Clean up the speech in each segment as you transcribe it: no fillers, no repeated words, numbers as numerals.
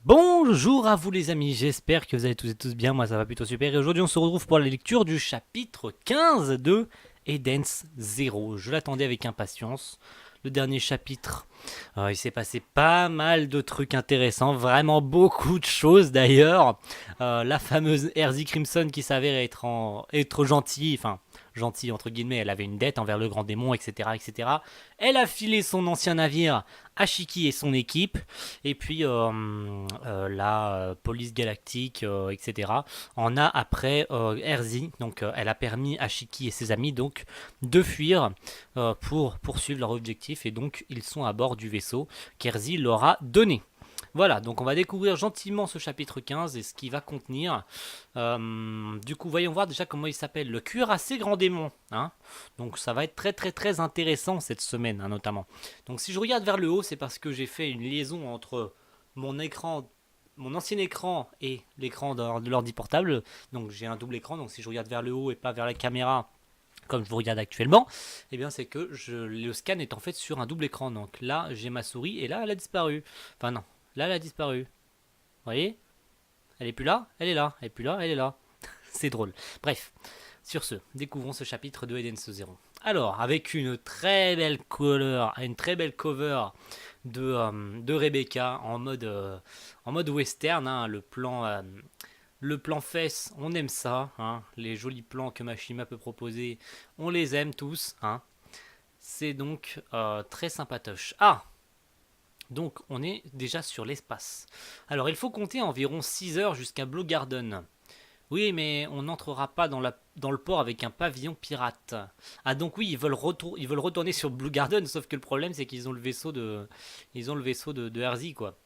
Bonjour à vous les amis, j'espère que vous allez tous et tous bien, moi ça va plutôt super et aujourd'hui on se retrouve pour la lecture du chapitre 15 de Eden's Zero. Je l'attendais avec impatience. Le dernier chapitre, il s'est passé pas mal de trucs intéressants, vraiment beaucoup de choses d'ailleurs. La fameuse Erzi Crimson qui s'avère être gentille, enfin gentille entre guillemets, elle avait une dette envers le grand démon, etc. etc. Elle a filé son ancien navire à Shiki et son équipe. Et puis la police galactique, etc. en a après Erzi. Donc elle a permis à Shiki et ses amis donc de fuir pour poursuivre leur objectif. Et donc ils sont à bord du vaisseau qu'Erzi leur a donné. Voilà, donc on va découvrir gentiment ce chapitre 15 et ce qu'il va contenir. Du coup, voyons voir déjà comment il s'appelle. Le cuirassé grand démon. Hein, donc ça va être très très très intéressant cette semaine, hein, notamment. Donc si je regarde vers le haut, c'est parce que j'ai fait une liaison entre mon écran, mon ancien écran et l'écran de l'ordi portable. Donc j'ai un double écran, donc si je regarde vers le haut et pas vers la caméra, comme je vous regarde actuellement, eh bien c'est que le scan est en fait sur un double écran. Donc là j'ai ma souris et là elle a disparu. Enfin non, là elle a disparu. Vous voyez? Elle est plus là, elle est là. Elle est plus là, elle est là. C'est drôle. Bref, sur ce, découvrons ce chapitre de Eden's Zero. Alors, avec une très belle cover de Rebecca en mode western, hein, le plan fesses, on aime ça, hein, les jolis plans que Mashima peut proposer, on les aime tous, hein. C'est donc très sympatoche. Ah, donc on est déjà sur l'espace. Alors il faut compter environ 6 heures jusqu'à Blue Garden. Oui, mais on n'entrera pas dans le port avec un pavillon pirate. Ah donc oui, ils veulent retourner sur Blue Garden, sauf que le problème c'est qu'ils ont le vaisseau de Herzi, quoi.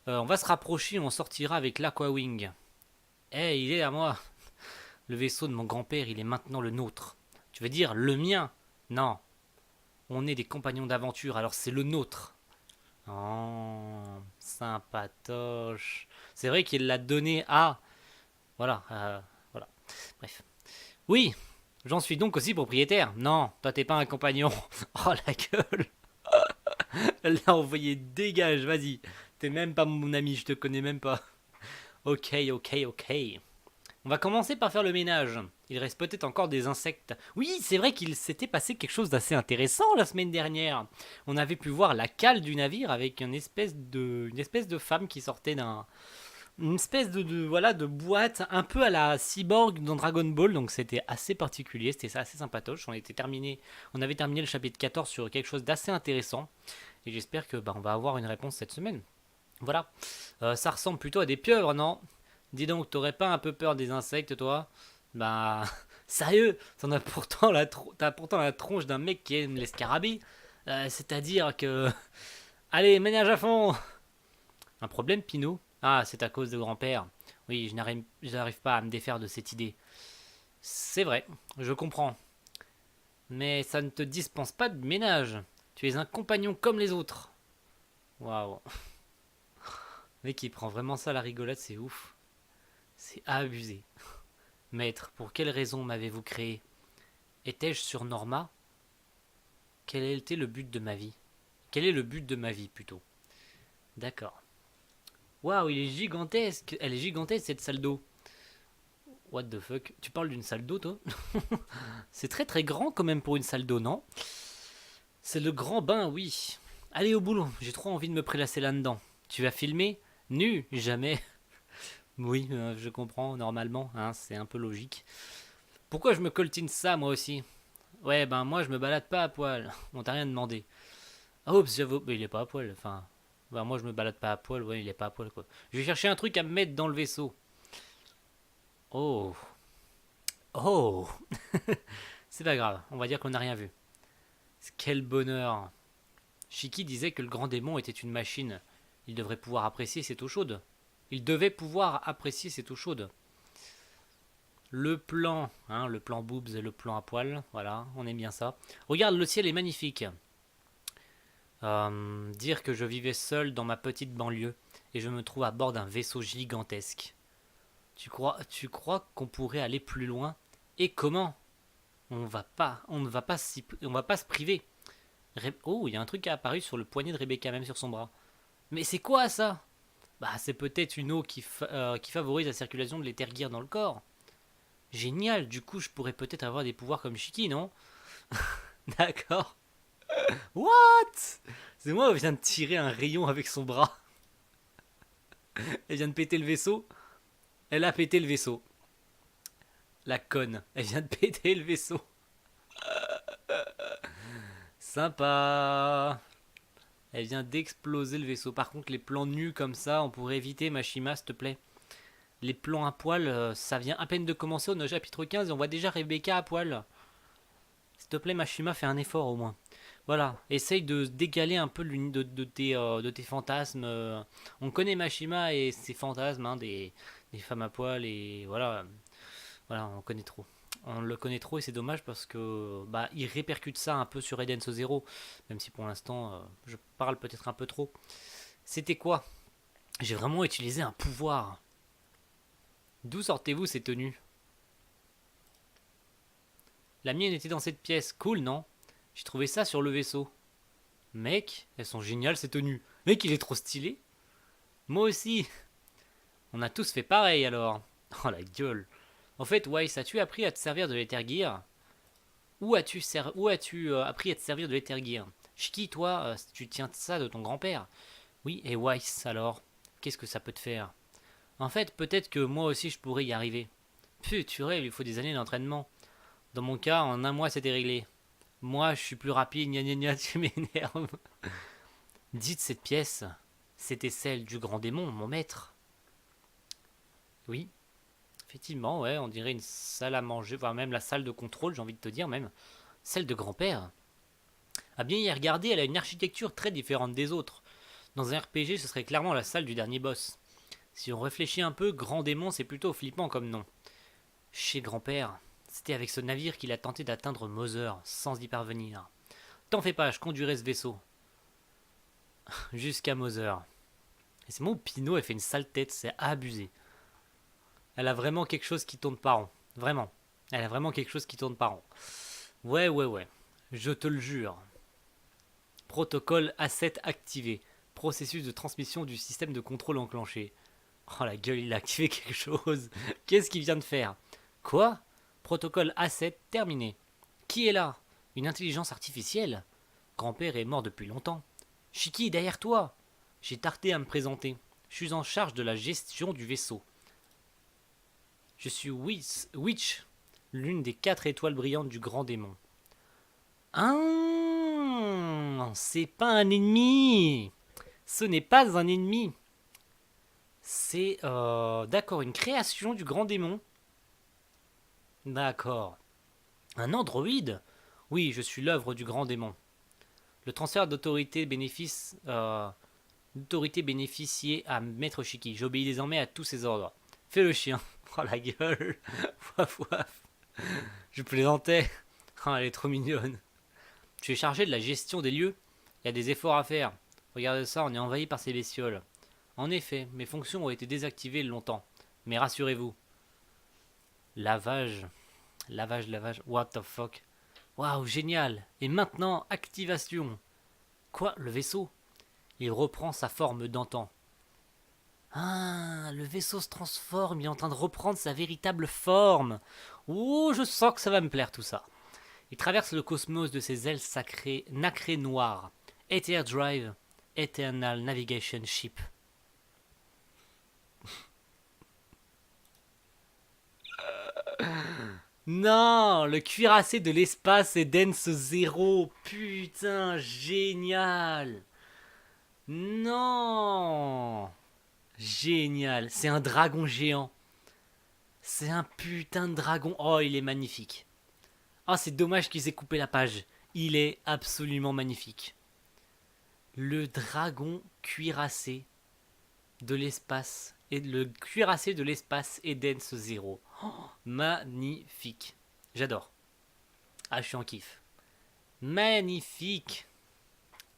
On va se rapprocher, on sortira avec l'Aquawing. Eh, il est à moi. Le vaisseau de mon grand-père, il est maintenant le nôtre. Tu veux dire le mien? Non, on est des compagnons d'aventure, alors c'est le nôtre. Oh, sympatoche. C'est vrai qu'il l'a donné à... Voilà, voilà. Bref. Oui, j'en suis donc aussi propriétaire. Non, toi t'es pas un compagnon. Oh la gueule. Elle l'a envoyé, dégage, vas-y. T'es même pas mon ami, je te connais même pas. Ok, ok, ok. On va commencer par faire le ménage. Il reste peut-être encore des insectes. Oui, c'est vrai qu'il s'était passé quelque chose d'assez intéressant la semaine dernière. On avait pu voir la cale du navire avec une espèce de femme qui sortait une espèce voilà, de boîte un peu à la cyborg dans Dragon Ball, donc c'était assez particulier, c'était assez sympatoche. On avait terminé le chapitre 14 sur quelque chose d'assez intéressant et j'espère que on va avoir une réponse cette semaine. Voilà. Ça ressemble plutôt à des pieuvres, non? Dis donc, t'aurais pas un peu peur des insectes, toi? Bah, sérieux, t'as pourtant la tronche d'un mec qui aime les scarabées. C'est-à-dire que... Allez, ménage à fond. Un problème, Pinot? Ah, c'est à cause de grand-père. Oui, je n'arrive pas à me défaire de cette idée. C'est vrai, je comprends. Mais ça ne te dispense pas de ménage. Tu es un compagnon comme les autres. Waouh. Le mec, qui prend vraiment ça à la rigolade, c'est ouf. C'est abusé. Maître, pour quelle raison m'avez-vous créé? Étais-je sur Norma? Quel était le but de ma vie? Quel est le but de ma vie, plutôt? D'accord. Waouh, il est gigantesque. Elle est gigantesque, cette salle d'eau. What the fuck? Tu parles d'une salle d'eau, toi? C'est très très grand quand même pour une salle d'eau, non? C'est le grand bain, oui. Allez au boulot, j'ai trop envie de me prélasser là-dedans. Tu vas filmer? Nu? Jamais. Oui, je comprends, normalement, hein, c'est un peu logique. Pourquoi je me coltine ça, moi aussi? Ouais, ben moi je me balade pas à poil. On t'a rien demandé. Ah, oups, j'avoue, mais il est pas à poil, enfin... Ben moi je me balade pas à poil, ouais, il est pas à poil, quoi. Je vais chercher un truc à me mettre dans le vaisseau. Oh. Oh. C'est pas grave, on va dire qu'on n'a rien vu. Quel bonheur. Shiki disait que le grand démon était une machine. Il devrait pouvoir apprécier cette eau chaude. Il devait pouvoir apprécier cette eau chaude. Le plan, hein, le plan boobs et le plan à poil, voilà, on aime bien ça. Regarde, le ciel est magnifique. Dire que je vivais seul dans ma petite banlieue et je me trouve à bord d'un vaisseau gigantesque. Tu crois qu'on pourrait aller plus loin? Et comment? On va pas se priver. Oh, il y a un truc qui a apparu sur le poignet de Rebecca, même sur son bras. Mais c'est quoi ça? Bah, c'est peut-être une eau qui favorise la circulation de l'éther-gear dans le corps. Génial, du coup, je pourrais peut-être avoir des pouvoirs comme Shiki, non? D'accord. What? C'est moi, elle vient de tirer un rayon avec son bras. Elle vient de péter le vaisseau. Elle a pété le vaisseau. La conne. Elle vient de péter le vaisseau. Sympa. Elle vient d'exploser le vaisseau. Par contre, les plans nus comme ça, on pourrait éviter, Mashima, s'il te plaît. Les plans à poil, ça vient à peine de commencer. On est au chapitre 15 et on voit déjà Rebecca à poil. S'il te plaît, Mashima, fais un effort au moins. Voilà, essaye de dégaler un peu de tes fantasmes. On connaît Mashima et ses fantasmes, hein, des femmes à poil et voilà, voilà, on connaît trop. On le connaît trop et c'est dommage parce que bah il répercute ça un peu sur Eden Zero, même si pour l'instant je parle peut-être un peu trop. C'était quoi? J'ai vraiment utilisé un pouvoir. D'où sortez-vous ces tenues? La mienne était dans cette pièce, cool non? J'ai trouvé ça sur le vaisseau. Mec, elles sont géniales ces tenues. Mec, il est trop stylé. Moi aussi. On a tous fait pareil alors. Oh la gueule. En fait, Weiss, as-tu appris à te servir de l'Ethergear? Où as-tu appris à te servir de l'Ethergear? Shiki, toi, tu tiens ça de ton grand-père. Oui, et Weiss alors? Qu'est-ce que ça peut te faire? En fait, peut-être que moi aussi je pourrais y arriver. Purée, il lui faut des années d'entraînement. Dans mon cas, en un mois c'était réglé. Moi, je suis plus rapide, gna gna gna, tu m'énerves. Dites cette pièce, c'était celle du grand démon, mon maître. Oui, effectivement, ouais, on dirait une salle à manger, voire même la salle de contrôle, j'ai envie de te dire même. Celle de grand-père. À bien y regarder, elle a une architecture très différente des autres. Dans un RPG, ce serait clairement la salle du dernier boss. Si on réfléchit un peu, grand démon, c'est plutôt flippant comme nom. Chez grand-père, c'était avec ce navire qu'il a tenté d'atteindre Mother, sans y parvenir. T'en fais pas, je conduirai ce vaisseau. Jusqu'à Mother. Et c'est moi où Pinot, elle fait une sale tête, c'est abusé. Elle a vraiment quelque chose qui tourne pas rond. Vraiment. Elle a vraiment quelque chose qui tourne pas rond. Ouais, ouais, ouais. Je te le jure. Protocole A7 activé. Processus de transmission du système de contrôle enclenché. Oh la gueule, il a activé quelque chose. Qu'est-ce qu'il vient de faire? Quoi? Protocole A7 terminé. Qui est là? Une intelligence artificielle? Grand-père est mort depuis longtemps. Shiki, derrière toi! J'ai tardé à me présenter. Je suis en charge de la gestion du vaisseau. Je suis Witch, l'une des 4 étoiles brillantes du grand démon. Ah, c'est pas un ennemi. Ce n'est pas un ennemi. C'est, d'accord, une création du grand démon. D'accord. Un androïde? Oui, je suis l'œuvre du grand démon. Le transfert d'autorité bénéficiée à Maître Shiki. J'obéis désormais à tous ses ordres. Fais le chien. Oh la gueule. Waf waf. Je plaisantais. Oh, elle est trop mignonne. Tu es chargé de la gestion des lieux. Il y a des efforts à faire. Regardez ça, on est envahi par ces bestioles. En effet, mes fonctions ont été désactivées longtemps. Mais rassurez-vous. Lavage. Lavage. What the fuck. Waouh, génial. Et maintenant, activation. Quoi, le vaisseau? Il reprend sa forme d'antan. Ah, le vaisseau se transforme, il est en train de reprendre sa véritable forme. Oh, je sens que ça va me plaire tout ça. Il traverse le cosmos de ses ailes sacrées, nacrées noires. Ether Drive, Eternal Navigation Ship. Non, le cuirassé de l'espace est Dance Zero. Putain, génial. Non. Génial, c'est un dragon géant. C'est un putain de dragon. Oh, il est magnifique. Ah, c'est dommage qu'ils aient coupé la page. Il est absolument magnifique. Le dragon cuirassé de l'espace et le cuirassé de l'espace Eden Zero. Oh, magnifique. J'adore. Ah, je suis en kiff. Magnifique.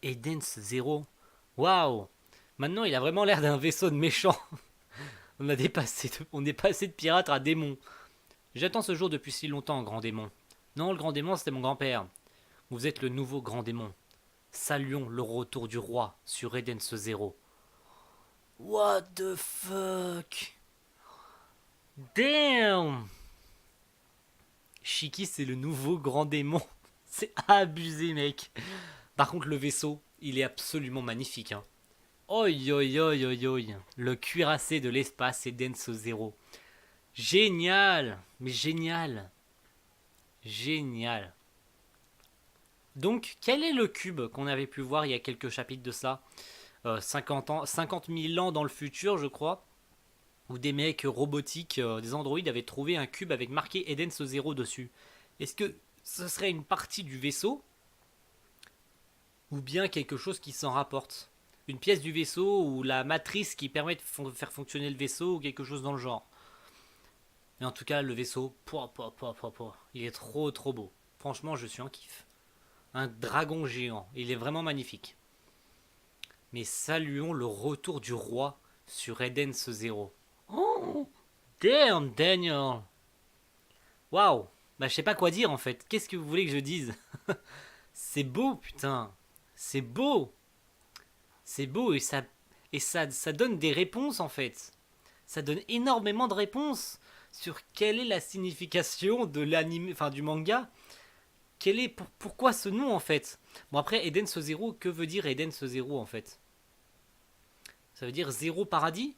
Eden Zero. Waouh. Maintenant, il a vraiment l'air d'un vaisseau de méchant. On est passé de pirate à démon. J'attends ce jour depuis si longtemps, grand démon. Non, le grand démon, c'était mon grand-père. Vous êtes le nouveau grand démon. Saluons le retour du roi sur Eden Zero. What the fuck? Damn! Shiki, c'est le nouveau grand démon. C'est abusé, mec. Par contre, le vaisseau, il est absolument magnifique. Hein. Oi, oi, oi, oi, oi. Le cuirassé de l'espace et Denso Zero. Génial! Mais génial! Génial. Donc, quel est le cube qu'on avait pu voir il y a quelques chapitres de ça 50 ans, 50 000 ans dans le futur, je crois, où des mecs robotiques, des androïdes, avaient trouvé un cube avec marqué Eden's Zero dessus. Est-ce que ce serait une partie du vaisseau ou bien quelque chose qui s'en rapporte? Une pièce du vaisseau ou la matrice qui permet de faire fonctionner le vaisseau ou quelque chose dans le genre. Mais en tout cas, le vaisseau, il est trop trop beau. Franchement, je suis en kiff. Un dragon géant, il est vraiment magnifique. Mais saluons le retour du roi sur Eden's Zero. Oh, damn, Daniel. Waouh. Bah, je sais pas quoi dire en fait. Qu'est-ce que vous voulez que je dise? C'est beau, putain. C'est beau. C'est beau et ça donne des réponses en fait. Ça donne énormément de réponses sur quelle est la signification de l'anime, enfin du manga. Pourquoi ce nom en fait? Bon après Eden's Zero, que veut dire Eden's Zero en fait? Ça veut dire zéro paradis?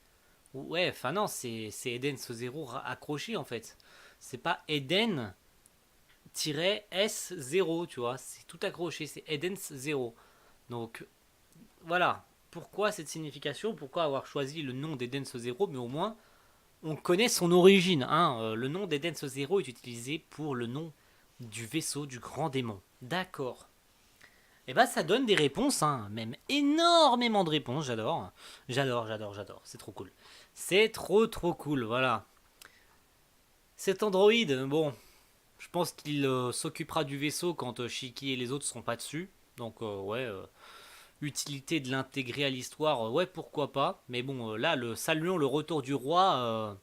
Ouais, enfin non, c'est Eden's Zero accroché en fait. C'est pas Eden-S0, tu vois. C'est tout accroché, c'est Eden's Zero. Donc voilà. Pourquoi cette signification? Pourquoi avoir choisi le nom d'Eden's Zero? Mais au moins, on connaît son origine. Hein. Le nom d'Eden's Zero est utilisé pour le nom du vaisseau du grand démon. D'accord. Et bah ça donne des réponses, hein. Même énormément de réponses, j'adore. J'adore, j'adore, j'adore. C'est trop cool. C'est trop trop cool, voilà. Cet androïde, bon, je pense qu'il s'occupera du vaisseau quand Shiki et les autres seront pas dessus. Donc ouais, utilité de l'intégrer à l'histoire, ouais pourquoi pas. Mais bon, là, le saluons le retour du roi,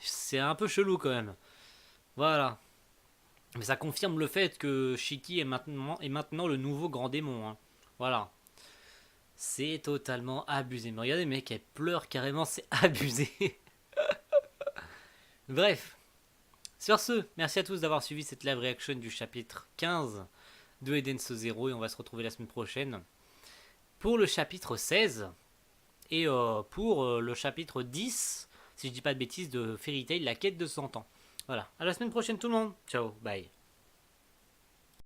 c'est un peu chelou quand même. Voilà. Mais ça confirme le fait que Shiki est maintenant le nouveau grand démon. Hein. Voilà. C'est totalement abusé. Mais regardez, mec, elle pleure carrément, c'est abusé. Bref. Sur ce, merci à tous d'avoir suivi cette live reaction du chapitre 15 de Eden's Zero et on va se retrouver la semaine prochaine pour le chapitre 16 et pour le chapitre 10, si je dis pas de bêtises, de Fairy Tail, la quête de 100 ans. Voilà, à la semaine prochaine tout le monde. Ciao, bye.